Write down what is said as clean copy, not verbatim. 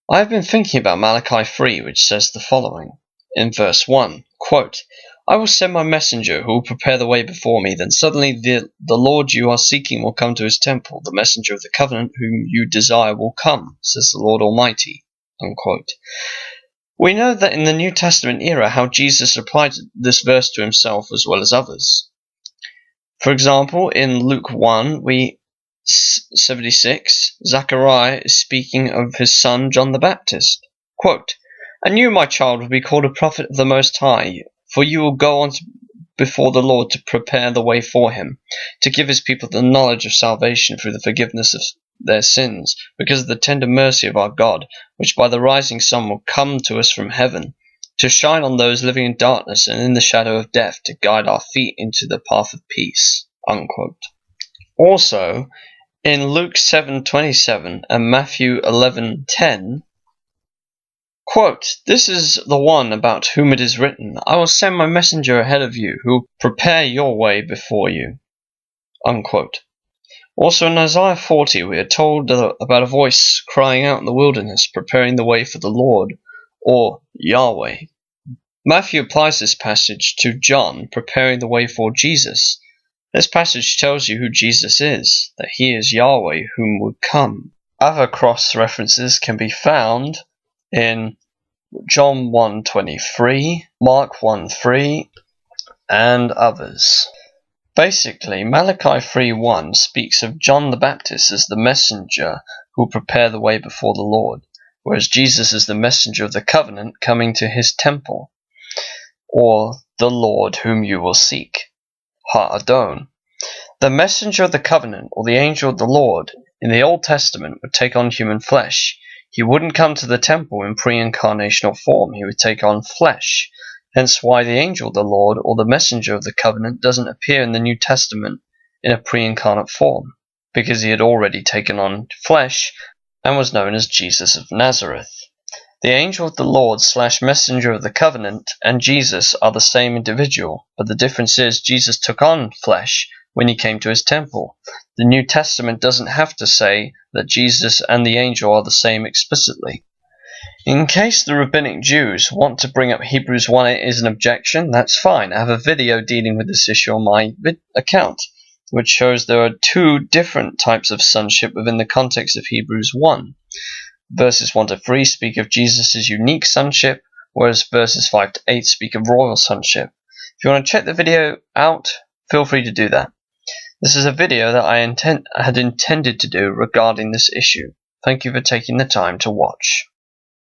I have been thinking about Malachi 3, which says the following. In verse 1, quote, I will send my messenger who will prepare the way before me. Then suddenly the Lord you are seeking will come to his temple. The messenger of the covenant whom you desire will come, says the Lord Almighty. Unquote. We know that in the New Testament era how Jesus applied this verse to himself as well as others. For example, in Luke 1:76, Zechariah is speaking of his son John the Baptist. Quote, And you, my child, will be called a prophet of the Most High, for you will go on before the Lord to prepare the way for him, to give his people the knowledge of salvation through the forgiveness of their sins, because of the tender mercy of our God, which by the rising sun will come to us from heaven, to shine on those living in darkness and in the shadow of death, to guide our feet into the path of peace. Unquote. Also, in Luke 7:27 and Matthew 11:10, quote, This is the one about whom it is written, I will send my messenger ahead of you, who will prepare your way before you. Unquote. Also in Isaiah 40 we are told about a voice crying out in the wilderness, preparing the way for the Lord, or Yahweh. Matthew applies this passage to John preparing the way for Jesus. This passage tells you who Jesus is, that he is Yahweh whom would come. Other cross references can be found in John 1:23, Mark 1:3, and others. Basically, Malachi 3:1 speaks of John the Baptist as the messenger who will prepare the way before the Lord, whereas Jesus is the messenger of the covenant coming to his temple, or the Lord whom you will seek, Ha'adon. The messenger of the covenant, or the angel of the Lord, in the Old Testament would take on human flesh. He wouldn't come to the temple in pre-incarnational form, he would take on flesh. Hence why the angel of the Lord, or the messenger of the covenant, doesn't appear in the New Testament in a pre-incarnate form, because he had already taken on flesh and was known as Jesus of Nazareth. The angel of the Lord / messenger of the covenant and Jesus are the same individual, but the difference is Jesus took on flesh when he came to his temple. The New Testament doesn't have to say that Jesus and the angel are the same explicitly. In case the rabbinic Jews want to bring up Hebrews 1:8 as an objection, that's fine. I have a video dealing with this issue on my account, which shows there are two different types of sonship within the context of Hebrews 1. Verses 1-3 speak of Jesus' unique sonship, whereas verses 5-8 speak of royal sonship. If you want to check the video out, feel free to do that. This is a video that I had intended to do regarding this issue. Thank you for taking the time to watch.